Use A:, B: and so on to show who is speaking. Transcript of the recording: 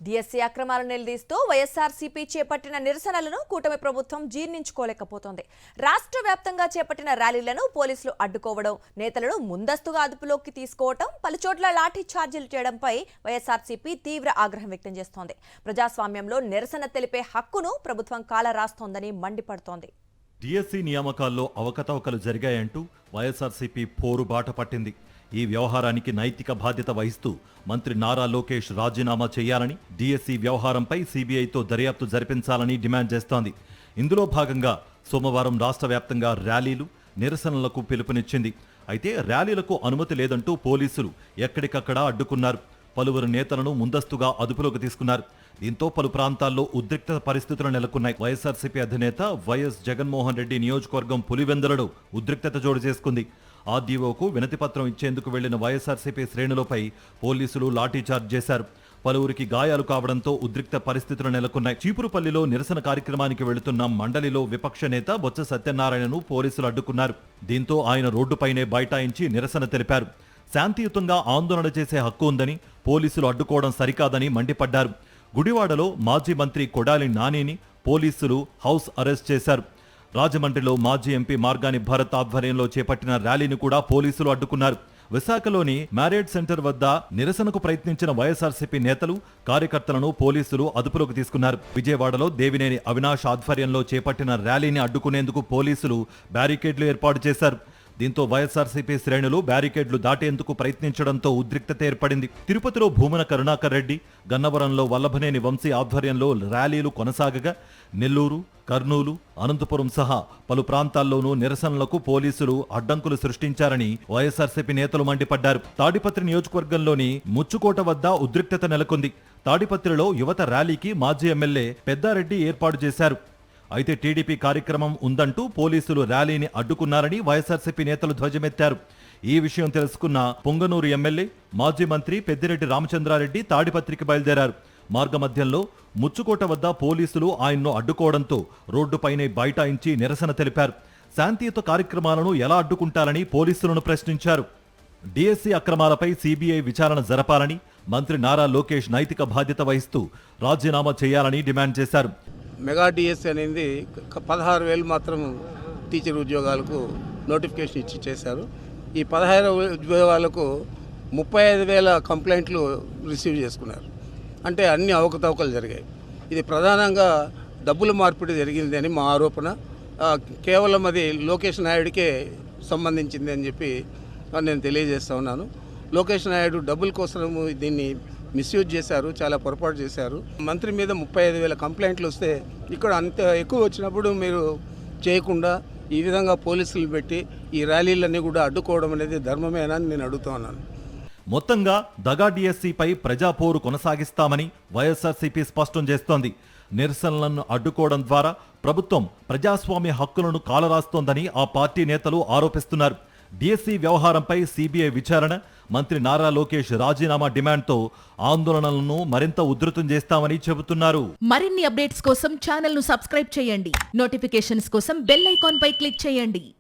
A: DSC అక్రమాలను నిలదీస్తూ వైఎస్ఆర్సీపీ చేపట్టిన నిరసనలను కూటమి ప్రభుత్వం జీర్ణించుకోలేకపోతోంది. రాష్ట్ర వ్యాప్తంగా చేపట్టిన ర్యాలీలను పోలీసులు అడ్డుకోవడం, నేతలను ముందస్తుగా అదుపులోకి తీసుకోవడం, పలుచోట్ల లాఠీ ఛార్జీలు చేయడంపై వైఎస్ఆర్సీపీ తీవ్ర ఆగ్రహం వ్యక్తం చేస్తోంది. ప్రజాస్వామ్యంలో నిరసన తెలిపే హక్కును ప్రభుత్వం కాలరాస్తోందని మండిపడుతోంది.
B: డిఎస్సీ నియామకాల్లో అవకతవకలు జరిగాయంటూ వైఎస్ఆర్సీపీ పోరుబాట పట్టింది. ఈ వ్యవహారానికి నైతిక బాధ్యత వహిస్తూ మంత్రి నారా లోకేష్ రాజీనామా చేయాలని, డిఎస్సీ వ్యవహారంపై సీబీఐతో దర్యాప్తు జరిపించాలని డిమాండ్ చేస్తోంది. ఇందులో భాగంగా సోమవారం రాష్ట్ర వ్యాప్తంగా ర్యాలీలు, నిరసనలకు పిలుపునిచ్చింది. అయితే ర్యాలీలకు అనుమతి లేదంటూ పోలీసులు ఎక్కడికక్కడ అడ్డుకున్నారు. పలువురు నేతలను ముందస్తుగా అదుపులోకి తీసుకున్నారు. దీంతో పలు ప్రాంతాల్లో ఉద్రిక్త పరిస్థితులు నెలకొన్నాయి. వైఎస్ఆర్సీపీ అధినేత వైఎస్ జగన్మోహన్ రెడ్డి నియోజకవర్గం పులివెందులలో ఉద్రిక్తత చోటు చేసుకుంది. ఆర్డీఓకు వినతిపత్రం ఇచ్చేందుకు వెళ్లిన వైఎస్ఆర్సీపీ శ్రేణులపై పోలీసులు లాఠీచార్జ్ చేశారు. పలువురికి గాయాలు కావడంతో ఉద్రిక్త పరిస్థితులు నెలకొన్నాయి. చీపురుపల్లిలో నిరసన కార్యక్రమానికి వెళుతున్న మండలిలో విపక్ష నేత బొత్స సత్యనారాయణను పోలీసులు అడ్డుకున్నారు. దీంతో ఆయన రోడ్డుపైనే బైఠాయించి నిరసన తెలిపారు. శాంతియుతంగా ఆందోళన చేసే హక్కు ఉందని, పోలీసులు అడ్డుకోవడం సరికాదని మండిపడ్డారు. గుడివాడలో మాజీ మంత్రి కొడాలి నానిని పోలీసులు హౌస్ అరెస్ట్ చేశారు. రాజమండ్రిలో మాజీ ఎంపీ మార్గాని భరత్ ఆధ్వర్యంలో చేపట్టిన ర్యాలీని కూడా పోలీసులు అడ్డుకున్నారు. విశాఖలోని మ్యారేడ్ సెంటర్ వద్ద నిరసనకు ప్రయత్నించిన వైఎస్ఆర్సీపీ నేతలు, కార్యకర్తలను పోలీసులు అదుపులోకి తీసుకున్నారు. విజయవాడలో దేవినేని అవినాష్ ఆధ్వర్యంలో చేపట్టిన ర్యాలీని అడ్డుకునేందుకు పోలీసులు బ్యారికేడ్లు ఏర్పాటు చేశారు. దీంతో వైఎస్ఆర్సీపీ శ్రేణులు బ్యారికేడ్లు దాటేందుకు ప్రయత్నించడంతో ఉద్రిక్తత ఏర్పడింది. తిరుపతిలో భూమన కరుణాకర్ రెడ్డి, గన్నవరంలో వల్లభనేని వంశీ ఆధ్వర్యంలో ర్యాలీలు కొనసాగగా, నెల్లూరు, కర్నూలు, అనంతపురం సహా పలు ప్రాంతాల్లోనూ నిరసనలకు పోలీసులు అడ్డంకులు సృష్టించారని వైఎస్ఆర్సీపీ నేతలు మండిపడ్డారు. తాడిపత్రి నియోజకవర్గంలోని ముచ్చుకోట వద్ద ఉద్రిక్తత నెలకొంది. తాడిపత్రిలో యువత ర్యాలీకి మాజీ ఎమ్మెల్యే పెద్దారెడ్డి ఏర్పాటు చేశారు. అయితే టీడీపీ కార్యక్రమం ఉందంటూ పోలీసులు ర్యాలీని అడ్డుకున్నారని వైఎస్ఆర్సీపీ నేతలు ధ్వజమెత్తారు. ఈ విషయం తెలుసుకున్న పొంగనూరు ఎమ్మెల్యే, మాజీ మంత్రి పెద్దిరెడ్డి రామచంద్రారెడ్డి తాడిపత్రికి బయలుదేరారు. మార్గమధ్యంలో ముచ్చుకోట వద్ద పోలీసులు ఆయన్ను అడ్డుకోవడంతో రోడ్డుపైనే బైఠాయించి నిరసన తెలిపారు. శాంతియుత కార్యక్రమాలను ఎలా అడ్డుకుంటారని పోలీసులను ప్రశ్నించారు. డిఎస్సీ అక్రమాలపై సీబీఐ విచారణ జరపాలని, మంత్రి నారా లోకేష్ నైతిక బాధ్యత వహిస్తూ రాజీనామా చేయాలని డిమాండ్ చేశారు.
C: మెగా డిఎస్సీ అనేది 16,000 మాత్రం టీచర్ ఉద్యోగాలకు నోటిఫికేషన్ ఇచ్చి చేశారు. ఈ 16 ఉద్యోగాలకు 35,000 కంప్లైంట్లు రిసీవ్ చేసుకున్నారు. అంటే అన్ని అవకతవకలు జరిగాయి. ఇది ప్రధానంగా డబ్బుల మార్పిడి జరిగింది అని మా ఆరోపణ. కేవలం అది లోకేష్ నాయుడికే సంబంధించింది అని చెప్పి నేను తెలియజేస్తా ఉన్నాను. లోకేష్ నాయుడు డబ్బుల కోసం దీన్ని మిస్యూజ్ చేశారు, చాలా పొరపాటు చేశారు. మంత్రి మీద 35,000 కంప్లైంట్లు వస్తే ఇక్కడ అంత ఎక్కువ వచ్చినప్పుడు మీరు చేయకుండా ఈ విధంగా పోలీసులు పెట్టి ఈ ర్యాలీలన్నీ కూడా అడ్డుకోవడం అనేది ధర్మమేనా అని నేను అడుగుతా ఉన్నాను.
B: మొత్తంగా దగా డిఎస్సీపై ప్రజాపోరు కొనసాగిస్తామని వైఎస్ఆర్సీపీ స్పష్టం చేస్తోంది. నిరసనలను అడ్డుకోవడం ద్వారా ప్రభుత్వం ప్రజాస్వామ్య హక్కులను కాలరాస్తోందని ఆ పార్టీ నేతలు ఆరోపిస్తున్నారు. డిఎస్సీ వ్యవహారంపై సీబీఐ విచారణ, మంత్రి నారా లోకేష్ రాజీనామా డిమాండ్తో ఆందోళనలను మరింత ఉధృతం చేస్తామని చెబుతున్నారు.
D: మరిన్ని అప్డేట్స్ కోసం ఛానల్ ను సబ్స్క్రైబ్ చేయండి. నోటిఫికేషన్స్ కోసం బెల్ ఐకాన్ పై క్లిక్ చేయండి.